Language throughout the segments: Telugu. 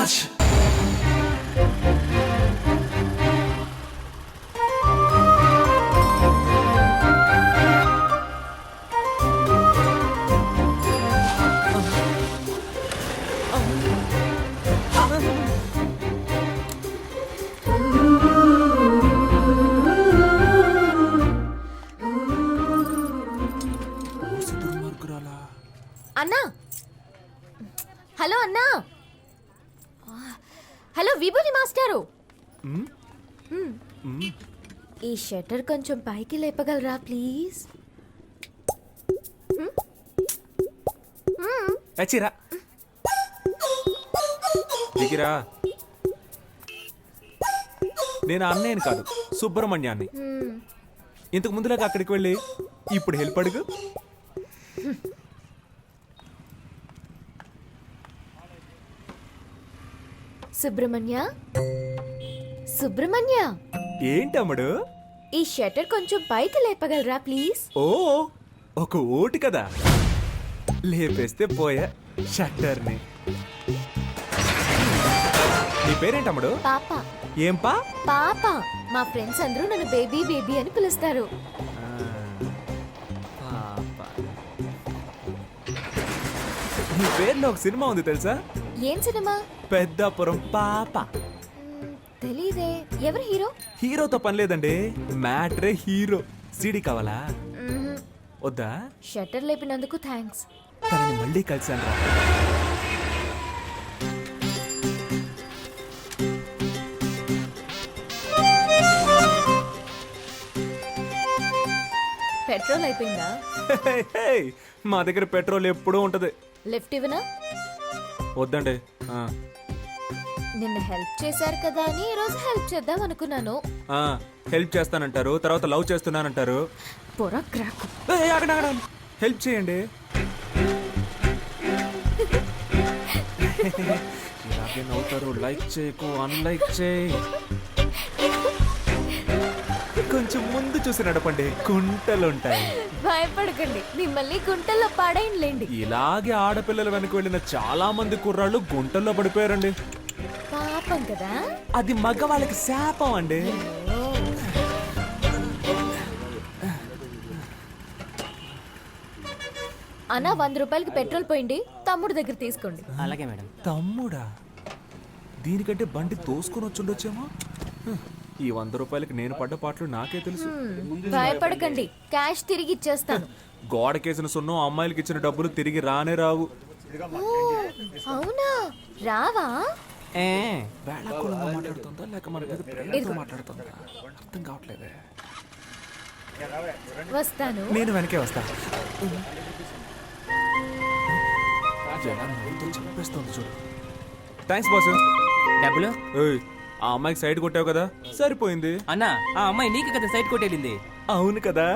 శభాష్. అన్నా, హలో అన్నా. హలో విభూతి మాస్టారు, ఈ షట్టర్ కొంచెం పైకి లేపగలరా ప్లీజ్? చచ్చిరా దిగిరా. నేను అన్నయ్యని కాదు, సుబ్రహ్మణ్యాన్ని. ఇంతకు ముందులాగా అక్కడికి వెళ్ళి ఇప్పుడు హెల్ప్ అడుగు. సుబ్రహ్మణ్య, సుబ్రహ్మణ్య, ఏంటమ్ముడు? ఈ షట్టర్ కొంచెం పైకి లేపగలరా ప్లీజ్? ఓ, ఒక ఓటు కదా, లేపేస్తే పోయా షట్టర్ని. నీ పేరేంటమ్ముడు? పాప. ఏం పా? పాప. మా ఫ్రెండ్స్ అందరూ నన్ను బేబీ బేబీ అని పిలుస్తారు. నీ పేరులో ఒక సినిమా ఉంది తెలుసా? ఏం సినిమా? పెద్దాపురం పాప. తెలీదే. ఎవరు హీరో? హీరోతో పని లేదండి, మ్యాట్రే హీరో. సీడీ కావాలా? వద్దా? షట్టర్ లేపినందుకు థ్యాంక్స్. తనని మళ్ళీ కలిసాను రా. పెట్రోల్ అయిపోయిందా? మా దగ్గర పెట్రోల్ ఎప్పుడూ ఉంటది. లిఫ్ట్ ఇవ్వనా? వద్దండి. నిన్న హెల్ప్ చేశారు కదా అని ఈ రోజు హెల్ప్ చేద్దాం అనుకున్నాను. హెల్ప్ చేస్తానంటారు, తర్వాత లవ్ చేస్తున్నానంటారు. పొర క్రాక్. హెల్ప్ చేయండి. ఇలాగే నవ్వుతారు. లైక్ చేయకు, అన్లైక్ చేయి. కొంచెం ముందు చూసి నడపండి, గుంటలుంటాయి. భయపడకండి, మిమ్మల్ని గుంటల్లో పాడైంలేండి. ఇలాగే ఆడపిల్లల వెనక వెళ్ళిన చాలా మంది కుర్రాళ్ళు గుంటల్లో పడిపోయారండి. పాపం కదా. అది మగవాళ్ళకి శాపం అండి. అన్నా 100 రూపాయలకి పెట్రోల్ పోయింది, తమ్ముడు దగ్గర తీసుకోండి. అలాగే మేడం. తమ్ముడా? దీనికంటే బండి తోసుకొని వచ్చుండొచ్చేమో. ఈ 100 రూపాయలకి నేను పడ్డ పాటలు నాకే తెలుసు. భయపడకండి, క్యాష్ తిరిగి ఇచ్చేస్తాను. గోడకేసిన సున్నం అమ్మాయిలకి ఇచ్చిన డబ్బులు తిరిగి రానే రావు. అవునా? రావా? వేళాకులంగా మాట్లాడుతుందా లేక మన మీద ప్రేమతో మాట్లాడుతుందా అర్థం కావట్లేదే. వస్తాను. నేను వెనకే వస్తా. చెప్పేస్తుంది చూడు. Thanks boss. డబ్బులు? ఆ అమ్మాయికి సైడ్ కొట్టావు కదా, సరిపోయింది. అన్నా, ఆ అమ్మాయి నీకు కదా సైడ్ కొట్టేళ్ళింది. అవును కదా.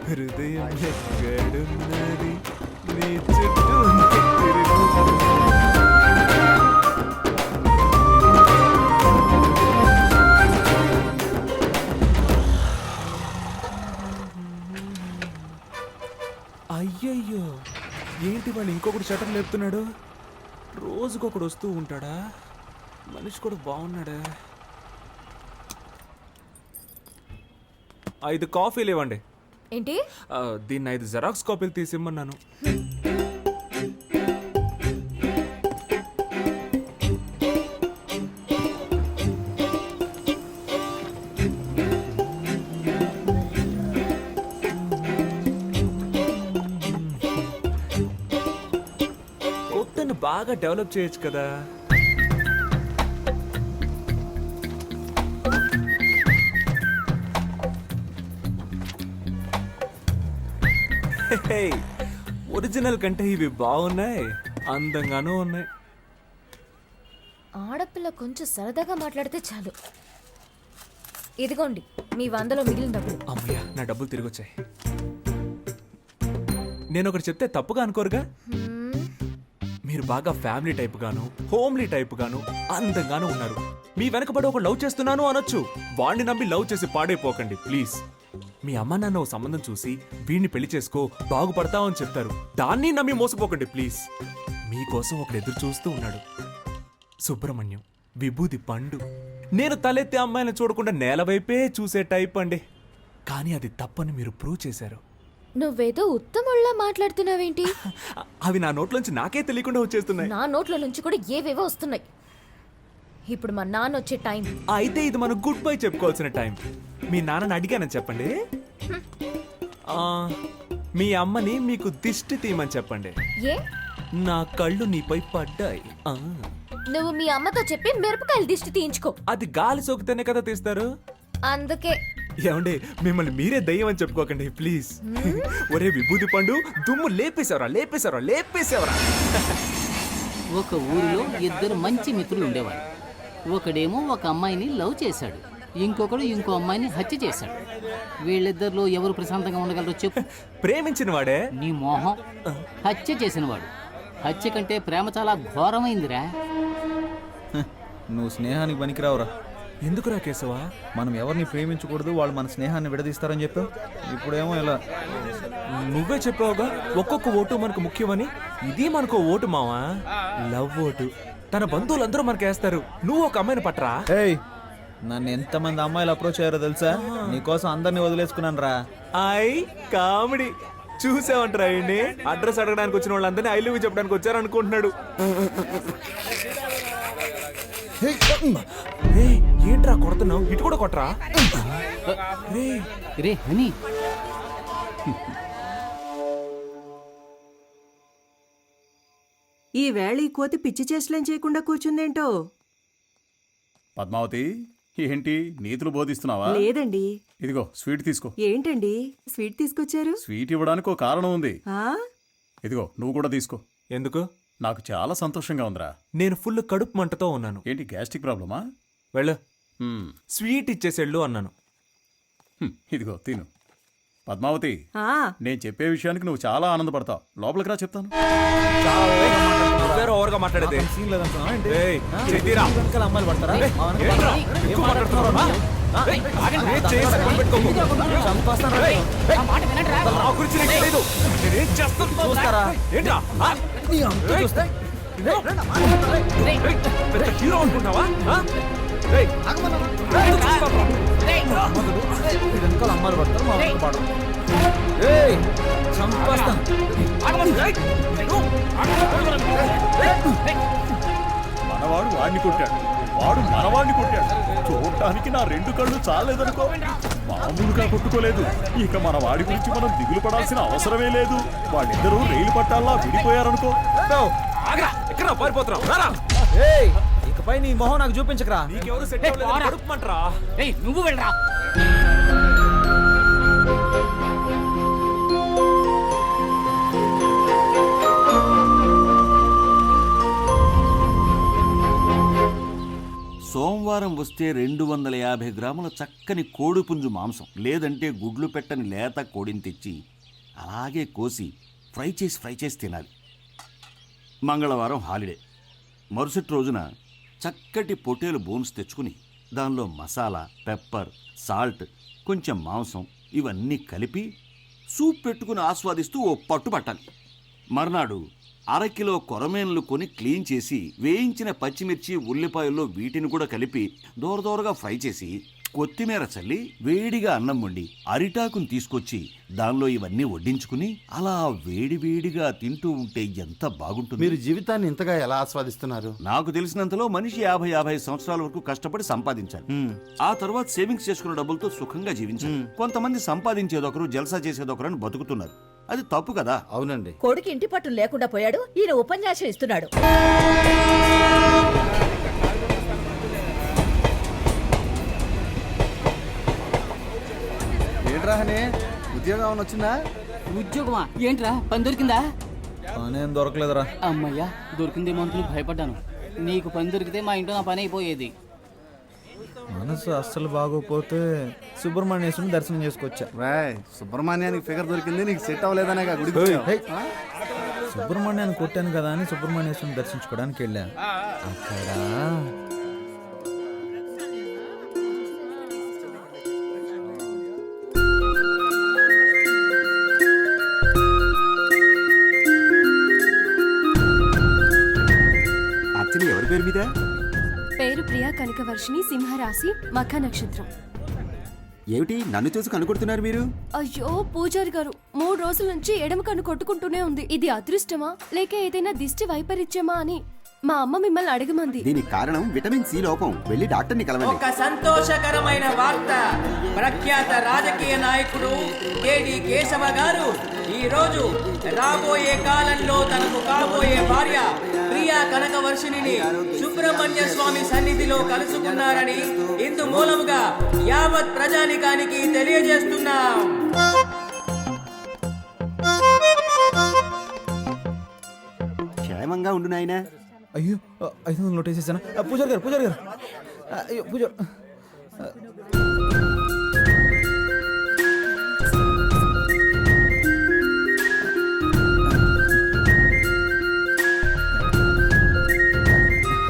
హృదయం ఎక్కడున్నది, నీ చుట్టూ అయ్యయ్యో, ఏంటి వాళ్ళు ఇంకొకటి షటర్ లేపుతున్నాడు? రోజుకొకడు వస్తూ ఉంటాడా? మనిషి కూడా బాగున్నాడా? 5 కాఫీలు ఇవ్వండి. ఏంటి? దీన్ని 5 జెరాక్స్ కాపీలు తీసిమ్మన్నాను. కొత్తను బాగా డెవలప్ చేయొచ్చు కదా. ఒరిజినల్ కంటే ఇవి బాగున్నాయి, అందంగానూ ఉన్నాయి. ఆడపిల్ల కొంచెం సరదాగా మాట్లాడితే చాలు. ఇదిగోండి మీ 100లో మిగిలిన డబ్బులు. అమ్మయ్య, నా డబ్బులు తిరిగి వచ్చాయి. నేను ఒకటి చెప్తే తప్పుగా అనుకోరుగా? మీరు బాగా ఫ్యామిలీ టైప్ గాను హోమ్లీ టైప్ గాను అందంగాను ఉన్నారు. మీ వెనకబడి ఒక లవ్ చేస్తున్నాను అనొచ్చు. వాణ్ణి నమ్మి లవ్ చేసి పాడైపోకండి ప్లీజ్. మీ అమ్మ నాన్న ఓ సంబంధం చూసి వీడిని పెళ్లి చేసుకో బాగుపడతావు అని చెప్తారు. దాన్ని నమ్మి మోసపోకండి ప్లీజ్. మీకోసం ఒకడు ఎదురు చూస్తూ ఉన్నాడు. సుబ్రహ్మణ్యం, విభూది పండు. నేను తలెత్తే అమ్మాయిని చూడకుండా నేల వైపే చూసే టైప్ అండి. కానీ అది తప్పని మీరు ప్రూవ్ చేశారు. నువ్వేదో ఉత్తముళ్ళ మాట్లాడుతున్నావేంటి? అవి నా నోట్లోంచి నాకే తెలియకుండా వచ్చేస్తున్నాయి. నా నోట్ల నుంచి కూడా ఏవేవో వస్తున్నాయి. ఇప్పుడు మా నాన్న వచ్చే టైం. అయితే ఇది మనం గుడ్ బై చెప్పుకోవాల్సిన టైం. మీ నాన్నని అడిగానని చెప్పండి. ఆ, మీ అమ్మని మీకు దిష్టి తీయమని చెప్పండి. ఏ నా కళ్ళు నీపై పడ్డాయి. నువ్వు మీ అమ్మతో చెప్పి మిరపకాయలు దిష్టి తీయించుకో. అది గాలి సోకితేనే కదా తీస్తారు. అందుకే ఏమండి, మిమ్మల్ని మీరే దయ్యం అని చెప్పుకోకండి ప్లీజ్. ఒరే విభూది పండు, దుమ్ము లేపేశావరా. ఒక ఊరిలో ఇద్దరు మంచి మిత్రులు ఉండేవారు. ఒకడేమో ఒక అమ్మాయిని లవ్ చేశాడు, ఇంకొకడు ఇంకో అమ్మాయిని హత్య చేశాడు. వీళ్ళిద్దరిలో ఎవరు ప్రశాంతంగా ఉండగలరో చెప్పు. ప్రేమించిన వాడే. నీ మోహం. హత్య చేసినవాడు. హత్య కంటే ప్రేమ చాలా ఘోరమైందిరా. నువ్వు స్నేహానికి పనికిరావురా. ఎందుకురా కేశవా? మనం ఎవరిని ప్రేమించకూడదు, వాళ్ళు మన స్నేహాన్ని విడదీస్తారని చెప్పావు. ఇప్పుడేమో ఇలా. నువ్వే చెప్పావుగా ఒక్కొక్క ఓటు మనకు ముఖ్యమని. ఇది మనకు ఓటు మావా, లవ్ ఓటు. తన బంధువులందరూ మనకేస్తారు. నువ్వు ఒక అమ్మాయిని పట్టరా. ఏయ్, నన్ను ఎంతమంది అమ్మాయిలు అప్రోచ్ అయ్యారో తెలుసా? నీకోసం అందరినీ వదిలేసుకున్నాను రా. కామెడీ చూసావంటరా. అండి అడ్రస్ అడగడానికి వచ్చిన వాళ్ళందరినీ ఐ లవ్ యూ చెప్పడానికి వచ్చారు అనుకుంటున్నాడు. ఏంట్రా కొడుతున్నావు? ఇటు కూడా కొట్టరా. రే హనీ, ఈ వేళ ఈ కోతి పిచ్చి చేష్టలేం చేయకుండా కూర్చుందేంటో. పద్మావతి, ఏంటి నీతులు బోధిస్తున్నావా? లేదండి. ఇదిగో స్వీట్ తీసుకో. ఏంటండి స్వీట్ తీసుకొచ్చారు? స్వీట్ ఇవ్వడానికి ఒక కారణం ఉంది. ఆ ఇదిగో నువ్వు కూడా తీసుకో. ఎందుకు? నాకు చాలా సంతోషంగా ఉందిరా. నేను ఫుల్ కడుపు మంటతో ఉన్నాను. ఏంటి గ్యాస్ట్రిక్ ప్రాబ్లమా? వెళ్ళు, హ్మ్, స్వీట్ ఇచ్చేసేళ్ళు అన్నాను. ఇదిగో తిను. పద్మావతి, ఆ నేను చెప్పే విషయానికి నువ్వు చాలా ఆనందపడతావు. లోపలికి రా చెప్తాను. ఓవర్గా మాట్లాడేది సీన్ లేదనుకున్నావా ఏంటి? ఏయ్, చెయ్యిరా. వెనకాల అమ్మాయిలు పడతారా? మా వెనక ఏంట్రా? పడతారా? ఏం ఎక్కువ మాట్లాడుతున్నావు రా? ఏయ్, ఏం చేసి అడ్డం పెట్టుకోకు. చంపేస్తాను రా. నా గురించి నీకు తెలీదు. నేనేం చేస్తాను చూస్తారా? ఏంట్రా? ఆ? నీ అంతు చూస్తా. పెద్ద హీరో అనుకుంటున్నావా? ఆ? ఏయ్, ఎందుకు చూస్తావురా? ఈ వెనకాల అమ్మాయిలు పడతారు, మా వెనక పడరు. ఏయ్, చంపేస్తాను. మనవాడు వాడిని కొట్టాడు, వాడు మనవాడిని కొట్టాడు. చూడటానికి నా రెండు కళ్ళు చాలేదనుకో. మామూలుగా కొట్టుకోలేదు. ఇక మన వాడి గురించి మనం దిగులు పడాల్సిన అవసరమే లేదు. వాళ్ళిద్దరూ రైలు పట్టాల్లా విడిపోయారనుకో. ఎక్కడ పారిపోతున్నావు? రారా. ఏయ్, ఇకపై నీ మొహం నాకు చూపించకరా. నీకెవరు సెట్ అవ్వలేదు, కడుపుమంటరా. రేయ్ నువ్వు వెళ్ళరా. సోమవారం వస్తే 250 గ్రాముల చక్కని కోడిపుంజు మాంసం, లేదంటే గుడ్లు పెట్టని లేత కోడిని తెచ్చి అలాగే కోసి ఫ్రై చేసి తినాలి. మంగళవారం హాలిడే. మరుసటి రోజున చక్కటి పొటేలు బోన్స్ తెచ్చుకుని దానిలో మసాలా, పెప్పర్, సాల్ట్, కొంచెం మాంసం ఇవన్నీ కలిపి సూప్ పెట్టుకుని ఆస్వాదిస్తూ ఓ పట్టు పట్టాలి. మర్నాడు అరకిలో కొరమేన్లు కొని క్లీన్ చేసి వేయించిన పచ్చిమిర్చి, ఉల్లిపాయల్లో వీటిని కూడా కలిపి దోరదోరగా ఫ్రై చేసి కొత్తిమీర చల్లి వేడిగా అన్నం వండి అరిటాకుని తీసుకొచ్చి దానిలో ఇవన్నీ వడ్డించుకుని అలా వేడివేడిగా తింటూ ఉంటే ఎంత బాగుంటుంది. మీరు జీవితాన్ని ఇంతగా ఎలా ఆస్వాదిస్తున్నారు? నాకు తెలిసినంతలో మనిషి 50 సంవత్సరాల వరకు కష్టపడి సంపాదించాలి. ఆ తర్వాత సేవింగ్స్ చేసుకున్న డబ్బులతో సుఖంగా జీవించాలి. కొంతమంది సంపాదించేదొకరు, జల్సా చేసేదొకరు అని బతుకుతున్నారు. అది తప్పు కదా? అవునండి. కొడుకు ఇంటి పట్టు లేకుండా పోయాడు, ఈయన ఉపన్యాసం ఇస్తున్నాడు. ఏంట్రా హనీ, ఉద్యోగం ఏమైనా వచ్చిందా? ఉద్యోగమా? ఏంట్రా, పని దొరికిందా? పనేం దొరకలేదురా. అమ్మయ్యా, దొరికిందేమో అనుకుని భయపడ్డాను. నీకు పని దొరికితే మా ఇంట్లో నా పని అయిపోయేది. మనసు అస్సలు బాగోపోతే సుబ్రహ్మణ్యేశ్వరుని దర్శనం చేసుకొచ్చా. రాయ్, సుబ్రహ్మణ్యానికి ఫిగర్ దొరికింది, నీకు సెట్ అవ్వలేదనే గుడికి ఏయ్, వచ్చావు. ఏయ్, సుబ్రహ్మణ్యాన్ని కొట్టాను కదా అని సుబ్రహ్మణ్యేశ్వరుని దర్శించుకోవడానికి వెళ్ళా. అక్కడ అర్చన ఎవరి పేరు మీద? పేరు ప్రియా కనకవర్షిణి, సింహరాశి, మఖ నక్షత్రం. ఏమిటి నన్ను చూసి కనుకొడుతున్నారు మీరు? అయ్యో పూజారి గారు, 3 రోజుల నుంచి ఎడమ కన్ను కొట్టుకుంటూనే ఉంది. ఇది అదృష్టమా లేక ఏదైనా దిష్టి వైపరీత్యమా అని మా అమ్మ మిమ్మల్ని అడగమంది. దీనికి కారణం విటమిన్ సి లోపం. వెళ్ళి డాక్టర్ని కలవండి. ఒక సంతోషకరమైన వార్త. ప్రఖ్యాత రాజకీయ నాయకుడు కేడి కేశవ గారు ఈ రోజు రాబోయే కాలంలో తనకు కాబోయే భార్య ప్రియా కనకవర్షిణిని సుబ్రహ్మణ్య స్వామి సన్నిధిలో కలుసుకున్నారని ఇందు మూలముగా యావత్ ప్రజానికానికి తెలియజేస్తున్నాం. క్షేమంగా ఉండు నాయనా. అయ్యో 500 నోట్ వేసేసాను. పూజారి గారు అయ్యో పూజారి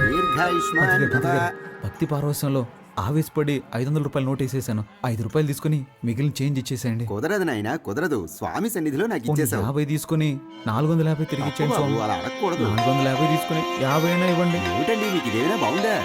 దీర్ఘాయుష్మాన్ భవ. భక్తి పారవశ్యంలో ఆవేశపడి 500 రూపాయలు నోట్ వేసేసాను. 5 రూపాయలు తీసుకుని మిగిలిన చేంజ్ ఇచ్చేసేయండి. కుదరదు నాయనా, కుదరదు. స్వామి సన్నిధిలో నాకు పోనీ ఇచ్చేసావు. 50 తీసుకుని 450 తిరిగి ఇచ్చేయండి బాబు, స్వామి. అలా అడగకూడదు. 450 తీసుకుని 50 అయినా ఇవ్వండి. ఏమిటండి మీకు ఇదేమైనా బాగుందా?